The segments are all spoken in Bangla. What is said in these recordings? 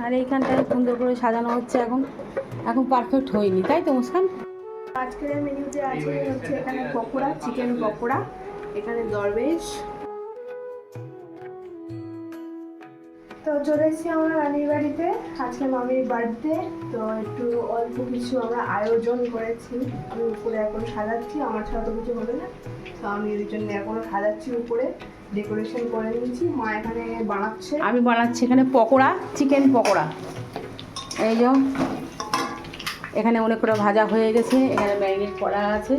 আর এইখানটায় সুন্দর করে সাজানো হচ্ছে। এখন পারফেক্ট হয়নি, তাই তো মুস্কান? আজকের মেনুতে আছে হচ্ছে এখানে পকোড়া, চিকেন পকোড়া, এখানে দরবেশ। তো চলে এসেছি আমরা রানীর বাড়িতে, আজকে মামির বার্থডে। তো একটু অল্প কিছু আমরা আয়োজন করেছি। আমি উপরে এখন সাজাচ্ছি, আমার ছাড়া তো কিছু হবে না, তো আমি ওই জন্য এখনো সাজাচ্ছি, উপরে ডেকোরেশন করে নিয়েছি। মা এখানে বানাচ্ছে, আমি বানাচ্ছি এখানে পকোড়া, চিকেন পকোড়া। এই যে এখানে অনেক করে ভাজা হয়ে গেছে, এখানে ম্যারিনেট করা আছে,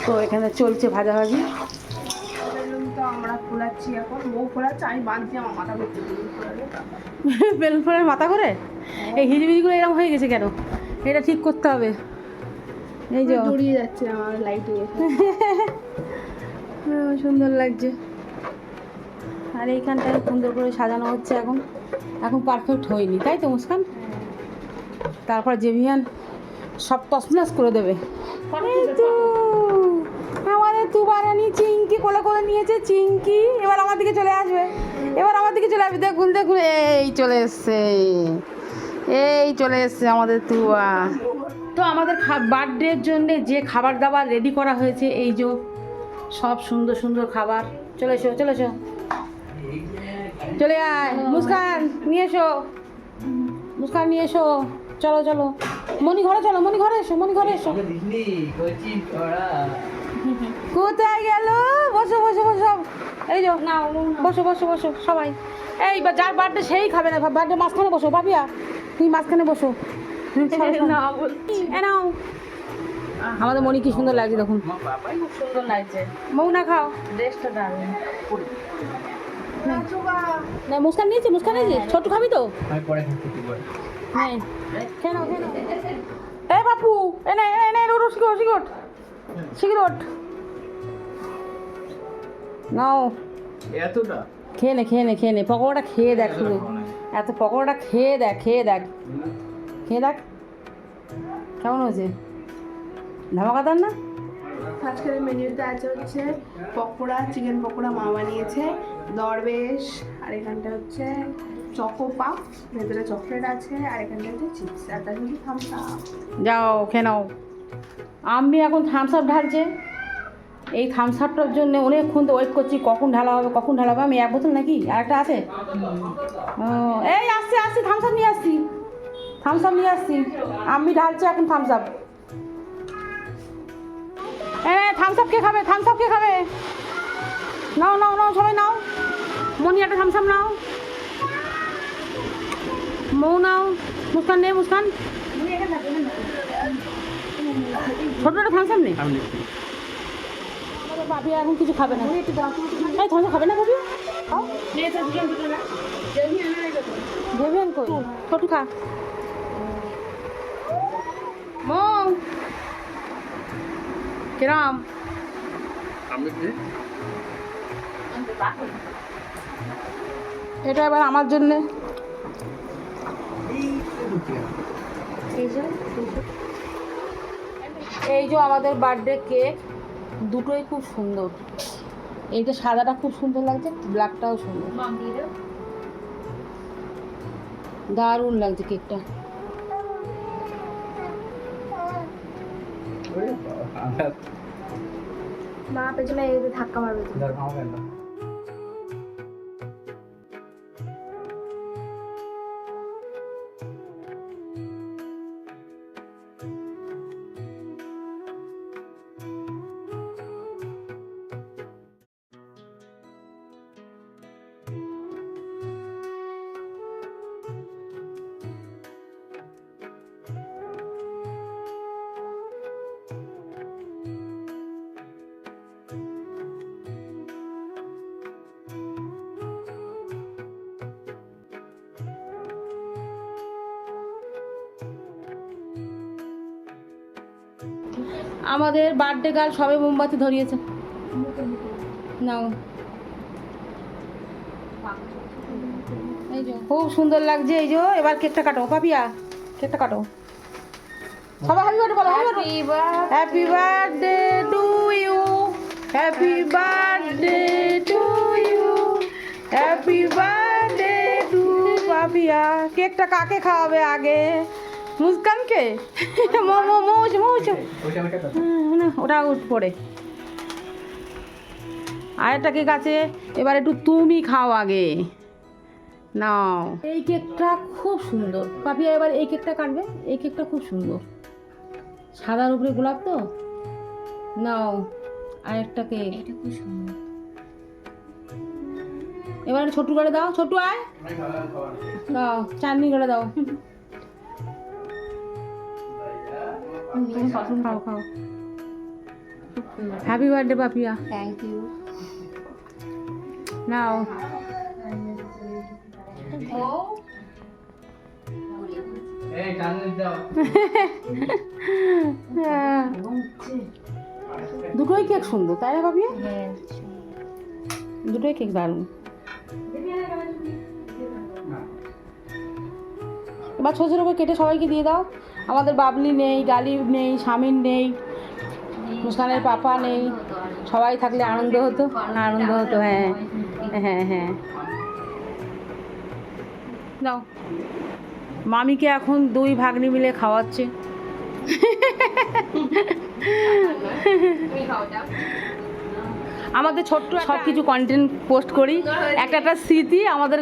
তো এখানে চলছে ভাজাভাজি। তো আমরা ফোলাচ্ছি, এখন বউ ফোলাচ্ছে, আমি বাঁধছি, আমার মাথা করতে বেলুন ফোড়ার মাথা করে এই হিজিবিজিগুলো এরকম হয়ে গেছে কেন? এটা ঠিক করতে হবে। এই যে জড়িয়ে যাচ্ছে আমার লাইটে। সুন্দর লাগছে। আর এইখানটায় সুন্দর করে সাজানো হচ্ছে। এখন পারফেক্ট হয়নি, তাই তো মুস্কান? তারপর জেভিয়ান সব তসনাস করে দেবে। এই তো আমাদের তুবারানি চিংকি কোলে করে নিয়েছে। চিংকি এবার আমার দিকে চলে আসবে, দেখুন এই চলে এসছে আমাদের তুয়া। তো আমাদের বার্থডের জন্যে যে খাবার দাবার রেডি করা হয়েছে, এই যে সব সুন্দর সুন্দর খাবার। চলে এসো চলে আয় মুস্কান, নিয়ে এসো। চলো মনি ঘরে চলো, মনি ঘরে এসো। কোথায় গেল? বসো এই যে বসো সবাই। এই যার বার্থডে সেই খাবে না, বার্থডে মাঝখানে বসো। বাবিয়া তুমি মাঝখানে বসো। নাও, আমাদের মনি কি সুন্দর লাগছে দেখুন। খুব সুন্দর লাগছে, মৌ না খাও, ড্রেসটা দারুণ। না মুস্কান নিয়েছে ছোট খাবি তো? হ্যাঁ কেন এ বাপু এনে সিগারেট নাও। এতটা খেয়ে নে পকোড়াটা খেয়ে দেখ, শুধু এত পকোড়াটা খেয়ে দেখ কেমন হয়েছে? ধামাকাদার না? আজকের মেনুতে আছে হচ্ছে পকোড়া, চিকেন পকোড়া মা বানিয়েছে, দরবেশ, আর এখানটা হচ্ছে চকো পাফ, ভেতরে চকলেট আছে, আর এখানটা হচ্ছে চিপস, আর তার মধ্যে থামস আপ। যাও খেয়ে নাও। আমি এখন থামস আপ ঢালছে। এই থামস আপটার জন্য অনেকক্ষণ তো ওয়েট করছি, কখন ঢালা হবে। আমি এক বোতল নাকি আর একটা আছে? এই আসছি থামস আপ নিয়ে আসছি। আমি ঢালছি এখন থামস আপ। থামস আপ কে খাবে? নাও সবাই নাও। মনি একটা থামস আপ নাও। মৌ নাও। মুস্কান ছোট একটা থামস আপ নেই। ভাবি এখন কিছু খাবে না। এই থামস আপ খাবে না ভাবি? দেবেন কই? ছোট খা। মৌ কিরাম? এটা এবার আমার জন্যে। এই যে আমাদের বার্থডে কেক, দুটোই খুব সুন্দর। এইটা সাদাটা খুব সুন্দর লাগছে, ব্ল্যাকটাও সুন্দর, দারুণ লাগছে কেকটা। মা পেছনে ধাক্কা মারবে। আমাদের বার্থডে গার্ল সবে মোমবাতি ধরিয়েছে। নাও, এই যে খুব সুন্দর লাগছে। এই যে এবার কেকটা কাটো পাপিয়া, কেকটা কাটো। সবাই হ্যাপি বার্থডে বলো। Happy birthday to you, happy birthday to you, happy birthday to Papiya, কেকটা কাকে খাওয়াবে আগে? মুস্কানকে? মৌসুম না, ওটা উঠ পড়ে। আরেকটা কেক আছে, এবার একটু তুমি খাও আগে। নাও, এই কেকটা খুব সুন্দর। পাপিয়া এবার এই কেকটা কাটবে। এই কেকটা খুব সুন্দর, সাদার উপরে গোলাপ তো। নাও আরেকটা কেক, এটা খুব সুন্দর। এবার ছোটু করে দাও। ছোটু আয়, দাও চাটনি করে দাও। খাও খাও। Happy birthday Papiya. Thank you. নাও। দুটোই কেক সুন্দর, তাই না পাপিয়া? দুটোই কেক দারুণ। এবার ছোটো ছোটো করে কেটে সবাইকে দিয়ে দাও। আমাদের বাবলি নেই, গালিব নেই, স্বামীর নেই, মুস্কানের পাপা নেই। সবাই থাকলে আনন্দ হতো, আনন্দ হতো। হ্যাঁ হ্যাঁ হ্যাঁ, দাও। মামিকে এখন দুই ভাগ্নি মিলে খাওয়াচ্ছে। আমাদের ছোট্ট সব কিছু কন্টেন্ট পোস্ট করি, একটা একটা স্মৃতি আমাদের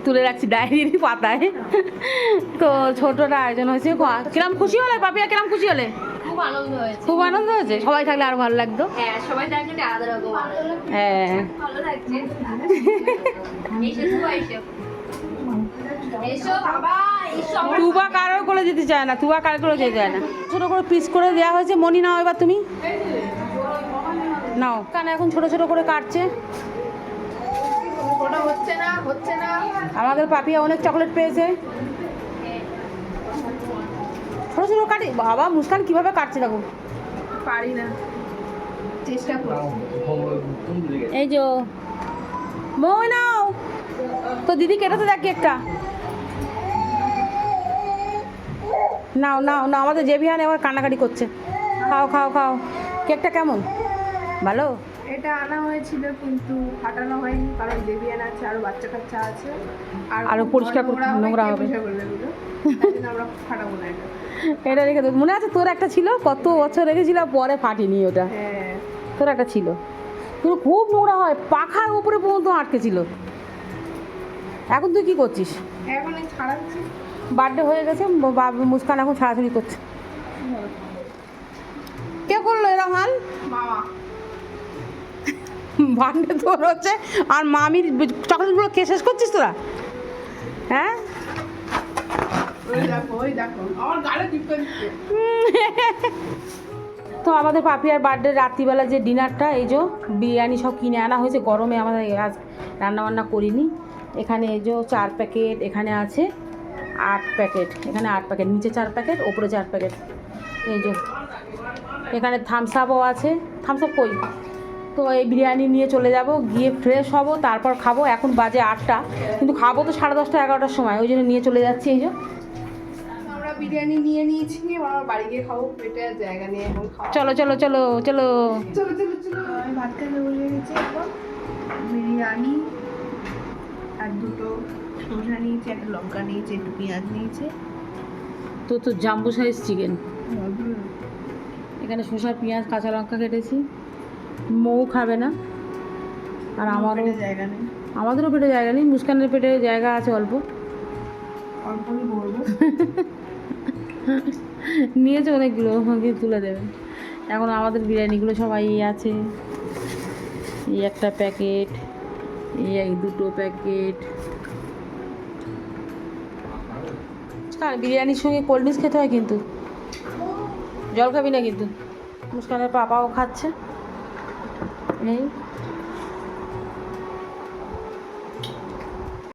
তুলে রাখছি ডায়েরির পাতায়। তো ছোটটা আয়োজন হয়েছে। কিরম খুশি হলে পাপিয়া? কিরম খুশি হলে? খুব আনন্দ হয়েছে। খুব আনন্দ হয়েছে। সবাই থাকলে আরো ভালো লাগতো। হ্যাঁ, সবাই থাকলে আলাদা রকম আনন্দ। হ্যাঁ, ভালো লাগছে। এসো তুবা, এসো বাবা, এসো। তুবা কারোর করে যেতে চায় না, তুবা কারোর করে যেতে চায় না। ছোটো করে পিস করে দেওয়া হয়েছে। মনি নাও এবার তুমি নাও। কারণ এখন ছোট ছোট করে কাটছে। ওটা হচ্ছে না, হচ্ছে না। আমাদের পাপিয়া অনেক চকলেট পেয়েছে। ছোট ছোট কাটি। বাবা, মুস্কান কিভাবে কাটছে দেখো। পারি না, চেষ্টা করছি। এই যে মই নাও তো, দিদি কেটেছে দেখ কেকটা। নাও নাও নাও। আমাদের জেভিয়ান এবার কান্নাকাটি করছে। খাও খাও খাও। কেকটা কেমন? ভালো? এটা আনা হয়েছিল কিন্তু ফাটানো হয়নি, কারণ দেবিয়ান আছে, আরো বাচ্চা কাচ্চা আছে, আর আরো পরিষ্কার করতে নোংরা হবে। আমরা ফাটাবো না এটা। এটা রেখে দেবো। মনে আছে তোর একটা ছিল, কত বছর রেখেছিল, পরে ফাটিনি ওটা। হ্যাঁ, তোর একটা ছিল, কিন্তু খুব নোংরা হয়, পাখার উপরে পর্যন্ত আটকে ছিল। এখন তুই কি করছিস? এখন এই ছাড়াচ্ছি। বার্থডে হয়ে গেছে, মুস্কান এখন ছাড়াছাড়ি করছে। কে করলো এরকম হাল? মামা। বার্থডে তোর হচ্ছে, আর মামির চকলেটগুলো কে শেষ করছিস তোরা? হ্যাঁ, ওই দেখো, ওই দেখো, আমার গালে টিপে দিচ্ছে। তো আমাদের পাপিয়ার বার্থডে রাত্রিবেলা যে ডিনারটা, এই যে বিরিয়ানি সব কিনে আনা হয়েছে। গরমে আমাদের আজ রান্নাবান্না করিনি। এখানে এই যে 4 প্যাকেট, এখানে আছে 8 প্যাকেট, এখানে 8 প্যাকেট, নিচে 4 প্যাকেট, ওপরে 4 প্যাকেট। এই যে এখানে থামস আপও আছে। থামস আপ কই? তো এই বিরিয়ানি নিয়ে চলে যাব, গিয়ে ফ্রেশ হব, তারপর খাবো। এখন বাজে 8টা, কিন্তু খাবো তো 10:30 11টার সময়, ওই জন্য নিয়ে চলে যাচ্ছি। এই যে আমরা বিরিয়ানি নিয়ে নিয়েছি, আমার বাড়ি গিয়ে খাবো, পেটে আর জায়গা নিয়ে এখন খাওয়া। চলো চলো চলো চলো। চলো চলো চলো। আমি ভাত খেতে বসে গেছি। এখন বিরিয়ানি আর দুটো শসা নিয়েছি, একটা লঙ্কা নিয়েছি, একটু পেঁয়াজ নিয়েছি। তো জাম্বো সাইজ চিকেন। এখানে শসা, পেঁয়াজ, কাঁচা লঙ্কা কেটেছি। মৌ খাবে না, আর আমারও জায়গা নেই। আমাদেরও পেটে জায়গা নেই। মুস্কানের পেটে জায়গা আছে অল্প। অল্পই বলবো। নিয়েছে অনেকগুলো, ওকে তুলে দেবেন। এখন আমাদের বিরিয়ানিগুলো সবাই আছে। এই একটা প্যাকেট, এই দুটো প্যাকেট। বিরিয়ানির সঙ্গে কোল্ড ড্রিঙ্কস খেতে হয়, কিন্তু জল খাবি না কিন্তু। মুস্কানের পাপাও খাচ্ছে। এই